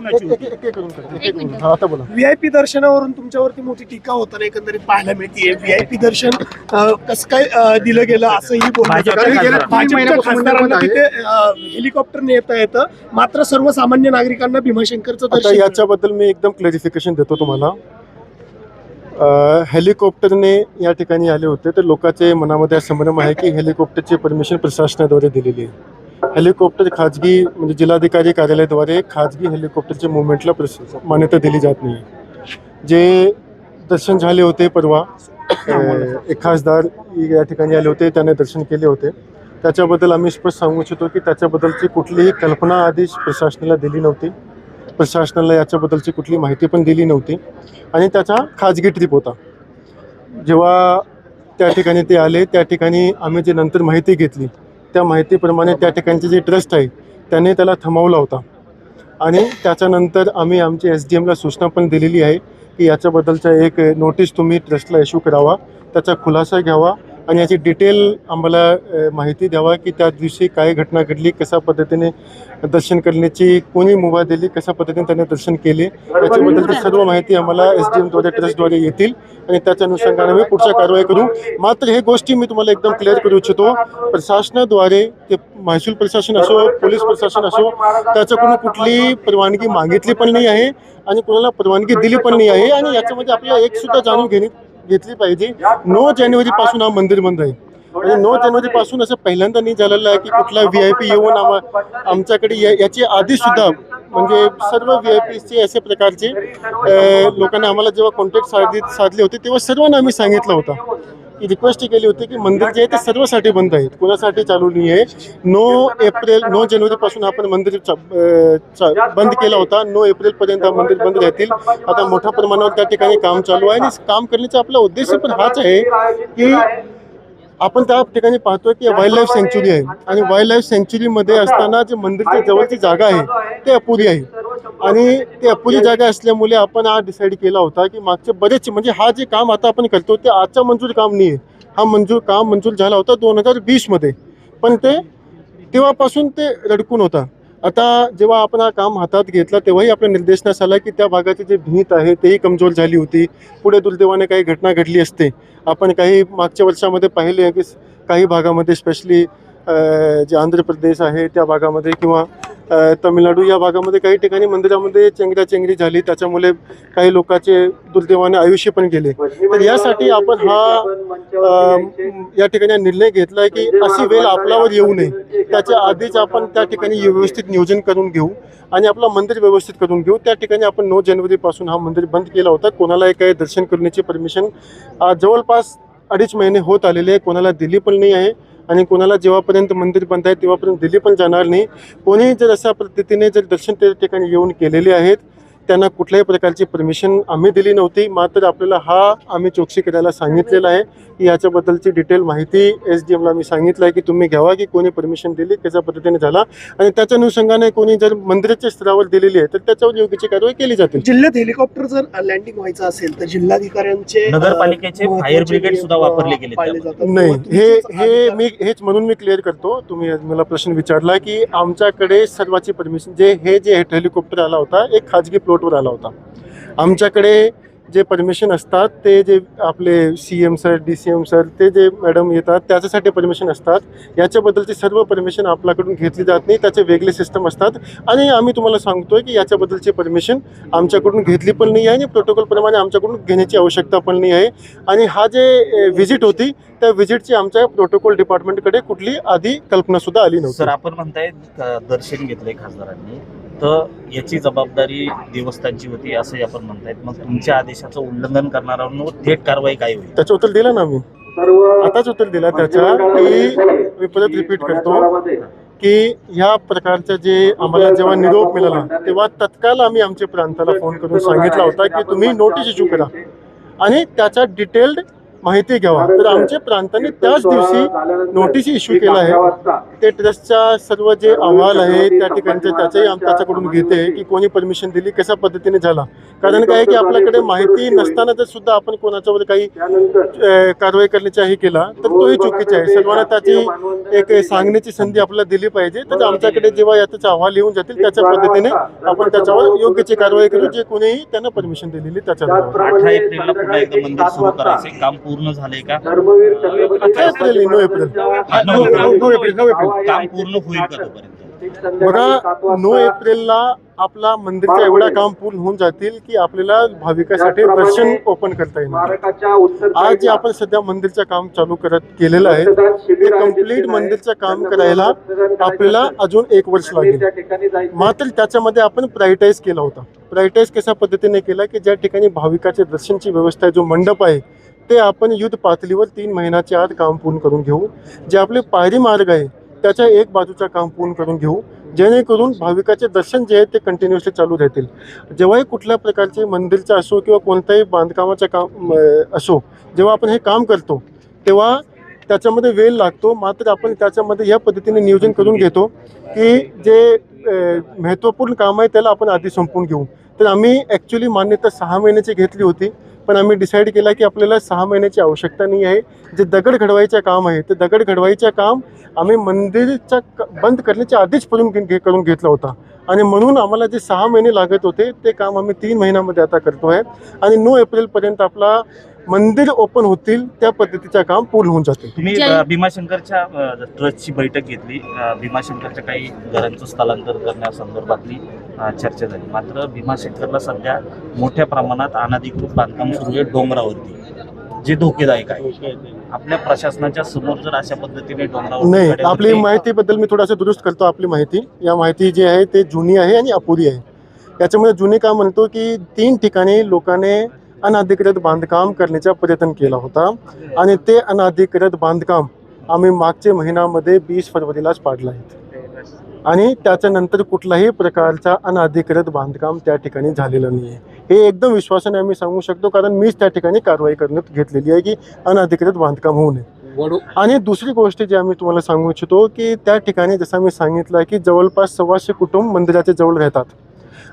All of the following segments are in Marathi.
आता बोला. व्हीआयपी दर्शनावरून तुमच्यावरती मोठी टीका होताना एकंदरीत पाहायला मिळते. व्हीआयपी दर्शन कसं काय दिलं गेलं असंही बोललं जातं. भाजपच्या खासदारांना तिथे हेलिकॉप्टरने येता येतं, मात्र सर्वसामान्य नागरिकांना भीमाशंकरचं आता दर्शन. याच्याबद्दल मी एकदम क्लॅरिफिकेशन देतो तुम्हाला. हेलिकॉप्टरने या ठिकाणी आले होते तर लोकांच्या मनामध्ये संभ्रम आहे की हेलिकॉप्टरची परमिशन प्रशासनाद्वारे दिलेली आहे. हेलिकॉप्टर खाजगी म्हणजे जिल्हाधिकारी कार्यालयाद्वारे खाजगी हेलिकॉप्टरच्या मुवमेंटला मान्यता दिली जात नाही. जे दर्शन झाले होते परवा, एक खासदार या ठिकाणी आले होते, त्याने दर्शन केले होते, त्याच्याबद्दल आम्ही स्पष्ट सांगू इच्छितो की त्याच्याबद्दलची कुठलीही कल्पना आधीच प्रशासनाला दिली नव्हती. प्रशासनाला याच्याबद्दलची कुठली माहिती पण दिली नव्हती आणि त्याचा खाजगी ट्रिप होता. जेव्हा त्या ठिकाणी ते आले त्या ठिकाणी आम्ही जे नंतर माहिती घेतली त्या माहितीप्रमाणे त्या ठिकाणचे जे ट्रस्ट आहे त्याने त्याला थांबवला होता आणि त्याच्यानंतर आम्ही आमच्या SDMला सूचना पण दिलेली आहे की याच्याबद्दलचा एक नोटीस तुम्ही ट्रस्टला इश्यू करावा, त्याचा खुलासा घ्यावा आणि याची डिटेल आम्हाला माहिती द्यावा की त्या दिवशी काय घटना घडली, कशा पद्धतीने दर्शन करण्याची कोणी मुभा दिली, कशा पद्धतीने त्याने दर्शन केले, याच्याबद्दलची सर्व माहिती आम्हाला SDMद्वारे ट्रस्टद्वारे येतील आणि त्याच्या अनुषंगाने मी पुढच्या कारवाई करू. मात्र हे गोष्टी मी तुम्हाला एकदम क्लिअर करू इच्छितो, प्रशासनाद्वारे ते महसूल प्रशासन असो, पोलीस प्रशासन असो, त्याच्याकडून कुठली परवानगी मागितली पण नाही आहे आणि कोणाला परवानगी दिली पण नाही आहे. आणि याच्यामध्ये आपल्याला एक सुद्धा जाणून घेतली पाहिजे, 9 जानेवारीपासून हा मंदिर बंद आहे आणि 9 जानेवारीपासून असं पहिल्यांदा नाही झालेलं आहे की कुठला VIP येऊन आमच्याकडे याची आधी सुद्धा म्हणजे सर्व VIPचे असे प्रकारचे लोकांना आम्हाला जेव्हा कॉन्टॅक्ट साधले होते तेव्हा सर्वांना आम्ही सांगितलं होतं की रिक्वेस्ट केली होती की मंदिर जे आहे ते सर्वांसाठी बंद आहे, कोणासाठी चालू नाही आहे. 9 जानेवारीपासून आपण मंदिर बंद केला होता. 9 एप्रिलपर्यंत मंदिर बंद राहतील. आता मोठ्या प्रमाणावर त्या ठिकाणी काम चालू आहे आणि काम करण्याचा आपला उद्देश पण हाच आहे की आपण त्या ठिकाणी पाहतोय की वाईल्ड लाईफ सँक्च्युरी आहे आणि वाईल्ड लाईफ सँक्च्युरीमध्ये असताना जे मंदिरच्या जवळची जागा आहे ते अपुरी आहे आणि ते अपुरी जागा असल्यामुळे आपण हा डिसाईड केला होता की मागचे बरेच म्हणजे हा जे काम आता आपण करतो ते आजचा मंजूर काम नाही आहे. हा काम मंजूर झाला होता 2020 मध्ये, पण तेव्हापासून ते रडकून होता. आता जेव्हा आपण हा काम हातात घेतला तेव्हाही आपल्या निर्देशनास आला की त्या भागाची जी भिंत आहे तेही कमजोर झाली होती. पुढे दुर्दैवाने काही घटना घडली असते. आपण काही मागच्या वर्षामध्ये पाहिले आहे की काही भागामध्ये स्पेशली जे आंध्र प्रदेश आहे त्या भागामध्ये किंवा तमिळनाडू या भागामध्ये काही ठिकाणी मंदिरामध्ये चेंगराचेंगरी झाली, त्याच्यामुळे काही लोकांचे दुर्दैवाने आयुष्य पण गेले. तर यासाठी आपण या ठिकाणी निर्णय घेतला आहे की अशी वेळ आपल्यावर येऊ नये, त्याच्या आधीच आपण त्या ठिकाणी व्यवस्थित नियोजन करून घेऊ आणि आपलं मंदिर व्यवस्थित करून घेऊ. त्या ठिकाणी आपण 9 जानेवारीपासून हा मंदिर बंद केला होता. कोणालाही काही दर्शन करण्याची परमिशन जवळपास 2.5 महिने होत आलेले आहे, कोणाला दिली पण नाही आहे आणि कोणाला जेव्हापर्यंत मंदिर बंद आहे तेव्हापर्यंत दिली पण जाणार नाही. कोणी जर अशा पद्धतीने जर दर्शन त्या ठिकाणी येऊन केलेले आहेत त्यांना कुठल्याही प्रकारची परमिशन आम्ही दिली नव्हती. मात्र आपल्याला आम्ही चौकशी करायला सांगितलेलं आहे की याच्याबद्दलची डिटेल माहिती SDMला मी सांगितलं आहे की तुम्ही घ्यावा की कोणी परमिशन दिली, कशा पद्धतीने झाला आणि त्याच्या अनुषंगाने कोणी जर मंदिराच्या स्तरावर दिलेली आहे तर त्याच्यावर योग्यची कारवाई केली जाते. जिल्ह्यात हेलिकॉप्टर जर लँडिंग व्हायचं असेल तर जिल्हाधिकाऱ्यांचे नगरपालिकेचे फायर ब्रिगेड सुद्धा वापरले गेले नाही. हेच म्हणून मी क्लिअर करतो, तुम्ही मला प्रश्न विचारला की आमच्याकडे सर्वांची परमिशन जे हेलिकॉप्टर आला होता एक खाजगी प्लॉटवर आला होता. आमच्याकडे जे परमिशन असतात ते जे आपले CM सर DCM सर ते जे मॅडम येतात त्याच्यासाठी परमिशन असतात. याच्याबद्दलची सर्व परमिशन आपल्याकडून घेतली जात नाही, त्याचे वेगळे सिस्टम असतात आणि आम्ही तुम्हाला सांगतोय की याच्याबद्दलची परमिशन आमच्याकडून घेतली पण नाही आहे आणि प्रोटोकॉलप्रमाणे आमच्याकडून घेण्याची आवश्यकता पण नाही आहे. आणि हा जे व्हिजिट होती त्या व्हिजिटची आमच्या प्रोटोकॉल डिपार्टमेंटकडे कुठली आधी कल्पनासुद्धा आली नव्हती. सर, आपण म्हणताय दर्शन घेतलंय खासदारांनी, तर याची जबाबदारी देवस्थानची होती असंही आपण म्हणतायत. मग तुमच्या आदेशाचं उल्लंघन करणाऱ्यांवर थेट कारवाई काय होईल? त्याचं उत्तर दिलं ना मी आताच उत्तर दिला त्याच्या की मी परत रिपीट करतो की ह्या प्रकारचं जे आम्हाला जेव्हा निरोप मिळाला तेव्हा तत्काळ आम्ही आमच्या प्रांताला फोन करून सांगितला होता की तुम्ही नोटीस इश्यू करा आणि त्याचा डिटेल्ड माहिती घ्यावा. तर आमच्या प्रांताने त्याच दिवशी नोटीस इश्यू केला आहे. ते ट्रस्टचा सर्व जे अहवाल आहे त्या ठिकाणचे त्याचंही त्याच्याकडून घेते की कोणी परमिशन दिली, कशा पद्धतीने झाला. कारण काय आहे की आपल्याकडे माहिती नसताना जर सुद्धा आपण कोणाच्यावर काही कारवाई करण्याचा हे केला तर तोही चुकीचा आहे. सर्वांना त्याची एक सांगण्याची संधी आपल्याला दिली पाहिजे. तर आमच्याकडे जेव्हा याचा अहवाल येऊन जातील त्याच्या पद्धतीने आपण त्याच्यावर योग्य कारवाई करू, जे कोणीही त्यांना परमिशन दिलेली त्याच्यावर. 18 एप्रिलला पुन्हा एकदा मंदिर सुरू करायचे काम पूर्ण झाले का? 18 एप्रिल 9 एप्रिल काम पूर्ण होईल का तोपर्यंत? बघा, 9 एप्रिलला आपला मंदिरचा एवढा काम पूर्ण होऊन जातील की आपल्याला भाविकासाठी दर्शन ओपन करता येणार. आज जे आपण सध्या मंदिरचं काम चालू केलेलं आहे ते कम्प्लीट मंदिरचं काम करायला आपल्याला अजून 1 वर्ष लागेल. मात्र त्याच्यामध्ये आपण प्रायोरिटाईज केला होता. प्रायोरिटाईज कशा पद्धतीने केला की ज्या ठिकाणी भाविकाच्या दर्शनची व्यवस्था आहे, जो मंडप आहे ते आपण युद्ध पातळीवर 3 महिन्याच्या आत काम पूर्ण करून घेऊ. जे आपले पायरी मार्ग आहे त्याच्या एक बाजूचं काम पूर्ण करून घेऊ, जेणेकरून भाविकाचे दर्शन जे आहे ते कंटिन्युअसली चालू राहतील. जेव्हाही कुठल्या प्रकारचे मंदिरचं असो किंवा कोणत्याही बांधकामाचं काम असो, जेव्हा आपण हे काम करतो तेव्हा त्याच्यामध्ये वेळ लागतो. मात्र आपण त्याच्यामध्ये या पद्धतीने नियोजन करून घेतो की जे महत्त्वपूर्ण काम आहे त्याला आपण आधी संपवून घेऊ. तर आम्ही ॲक्च्युली मान्यता 6 महिन्याची घेतली होती, पण आम्ही डिसाईड केला की आपल्याला 6 महिन्याची आवश्यकता नाही आहे. जे दगड घडवायचं काम आहे ते दगड घडवायचं काम आम्ही मंदिरच्या बंद करण्याच्या आधीच करून घेतला होता. आणि म्हणून आम्हाला जे 6 महिने लागत होते ते काम आम्ही 3 महिन्यामध्ये आता करतो आहे. आणि 9 एप्रिलपर्यंत आपला मंदिर ओपन होतील त्या पद्धतीचं काम पूर्ण होऊन जाते. तुम्ही भीमाशंकरच्या ट्रस्टची बैठक घेतली. भीमाशंकरच्या काही घरांचं स्थलांतर करण्यासंदर्भातली चर्चा झाली. मात्र भीमाशंकरला सध्या मोठ्या प्रमाणात अनधिकृत बांधकाम सुरू आहे डोंगरावरती, जे धोकेदायक आहे. आपल्या प्रशासनाच्या समोर जर अशा पद्धतीने डोंगरावर नाही, आपली माहितीबद्दल मी थोडासा दुरुस्त करतो. आपली माहिती जी आहे ते जुनी आहे आणि अपुरी आहे. याच्यामध्ये जुनी का म्हणतो की 3 ठिकाणी लोकांनी अनधिकृत बांधकाम करण्याचा प्रयत्न केला होता आणि ते अनधिकृत बांधकाम आम्ही मागच्या महिन्यामध्ये 20 फरवरीलाच पाडलं आहे. आणि त्याच्यानंतर कुठलाही प्रकारचा अनधिकृत बांधकाम त्या ठिकाणी झालेलं नाही आहे. हे एकदम विश्वासाने आम्ही सांगू शकतो, कारण मीच त्या ठिकाणी कारवाई करण्यात घेतलेली आहे की अनधिकृत बांधकाम होऊ नये. आणि दुसरी गोष्ट जी आम्ही तुम्हाला सांगू इच्छितो की त्या ठिकाणी जसं मी सांगितलं की जवळपास 125 कुटुंब मंदिराच्या जवळ राहतात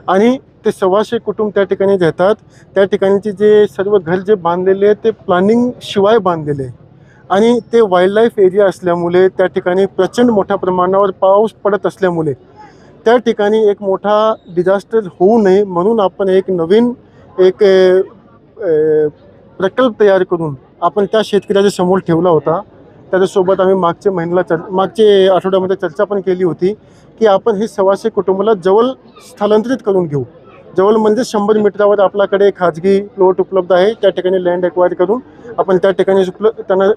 आणि ते 125 कुटुंब त्या ठिकाणी राहतात. त्या ठिकाणचे जे सर्व घर जे बांधलेले आहे ते प्लॅनिंग शिवाय बांधलेले आहे आणि ते वाईल्ड लाईफ एरिया असल्यामुळे त्या ठिकाणी प्रचंड मोठ्या प्रमाणावर पाऊस पडत असल्यामुळे त्या ठिकाणी एक मोठा डिझास्टर होऊ नये म्हणून आपण एक नवीन प्रकल्प तयार करून आपण त्या शेतकऱ्याच्या समोर ठेवला होता. त्याच्यासोबत आम्ही मागच्या आठवड्यामध्ये चर्चा पण केली होती की आपण हे 125 कुटुंबाला जवळ स्थलांतरित करून घेऊ. जवळ म्हणजे 100 मीटरावर आपल्याकडे खाजगी प्लॉट उपलब्ध आहे. त्या ठिकाणी लँड एक्वायर करून आपण त्या ठिकाणी त्यांना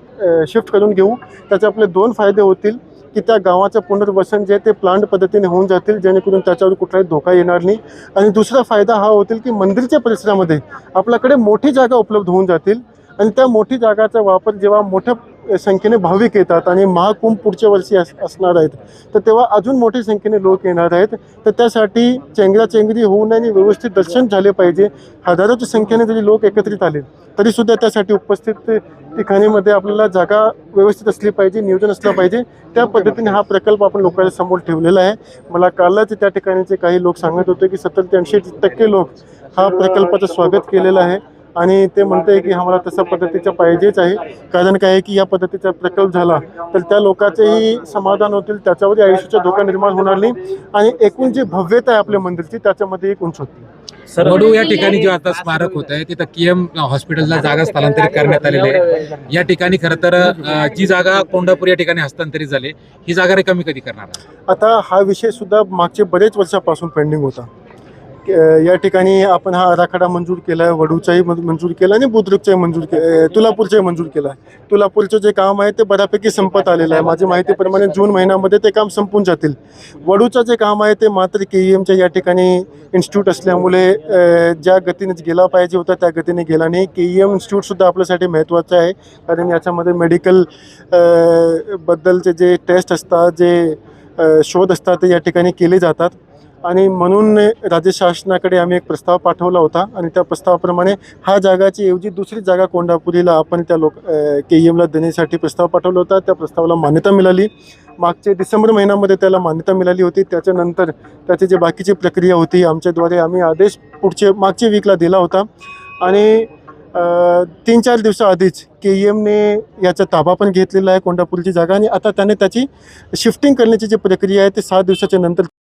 शिफ्ट करून घेऊ. त्याचे आपले 2 फायदे होतील की त्या गावाचं पुनर्वसन जे ते प्लांट पद्धतीने होऊन जातील, जेणेकरून त्याच्यावर कुठलाही धोका येणार नाही. आणि दुसरा फायदा हा होतील की मंदिरच्या परिसरामध्ये आपल्याकडे मोठी जागा उपलब्ध होऊन जातील आणि त्या मोठी जागाचा वापर जेव्हा मोठ्या संख्येने भाविक येतात आणि महाकुंभ पुढच्या वर्षी असणार आहेत तर तेव्हा अजून मोठ्या संख्येने लोक येणार आहेत. तर त्यासाठी चेंगराचेंगरी होऊ नये आणि व्यवस्थित दर्शन झाले पाहिजे. हजारोच्या संख्येने जरी लोक एकत्रित आले तरीसुद्धा त्यासाठी उपस्थित ठिकाणीमध्ये आपल्याला जागा व्यवस्थित असली पाहिजे, नियोजन असलं पाहिजे. त्या पद्धतीने हा प्रकल्प आपण लोकांच्या समोर ठेवलेला आहे. मला कालच त्या ठिकाणचे काही लोक सांगत होते की 70 ते 80% लोक हा प्रकल्पाचं स्वागत केलेलं आहे आणि ते म्हणते की आम्हाला तशा पद्धतीचं पाहिजेच आहे. कारण काय आहे की या पद्धतीचा प्रकल्प झाला तर त्या लोकांचेही समाधान होतील, त्याच्यावरही आयुष्याचा धोका निर्माण होणार नाही आणि एकूण जी भव्यता आहे आपल्या मंदिरची त्याच्यामध्ये एक उंच होती. वडू या ठिकाणी जे आता स्मारक होत आहे तिथं KM हॉस्पिटलला जागा स्थलांतरित करण्यात आलेली आहे. या ठिकाणी खरं तर जी जागा कोंडापूर या ठिकाणी हस्तांतरित झाली ही जागा रिकामी कधी करणार? आता हा विषय सुद्धा मागचे बरेच वर्षापासून पेंडिंग होता. या ठिकाणी आपण हा आराखडा मंजूर केला आहे, वडूचाही मंजूर केला आणि बुद्रुकचाही तुलापूरचाही मंजूर केला आहे. तुलापूरचं जे काम आहे ते बऱ्यापैकी संपत आलेलं आहे. माझ्या माहितीप्रमाणे जून महिन्यामध्ये ते काम संपून जातील. वडूचं जे काम आहे ते मात्र KEMच्या या ठिकाणी इन्स्टिट्यूट असल्यामुळे ज्या गतीने गेला पाहिजे होता त्या गतीने गेला नाही. KEM इन्स्टिट्यूटसुद्धा आपल्यासाठी महत्त्वाचं आहे, कारण याच्यामध्ये मेडिकल बद्दलचे जे टेस्ट असतात, जे शोध असतात ते या ठिकाणी केले जातात आणि म्हणून राज्य शासनाकडे आम्ही एक प्रस्ताव पाठवला होता आणि त्या प्रस्तावाप्रमाणे हा जागाची ऐवजी दुसरी जागा कोंडापुरीला आपण त्या KEMला देण्यासाठी प्रस्ताव पाठवला होता. त्या प्रस्तावाला मान्यता मिळाली. मागचे डिसेंबर महिन्यामध्ये त्याला मान्यता मिळाली होती. त्याच्यानंतर त्याची जी बाकीची प्रक्रिया होती आमच्याद्वारे आम्ही आदेश मागच्या वीकला दिला होता आणि 3-4 दिवसाआधीच KEMने याचा ताबा पण घेतलेला आहे कोंडापूरची जागा आणि आता त्याने त्याची शिफ्टिंग करण्याची जी प्रक्रिया आहे ते 7 दिवसाच्या नंतर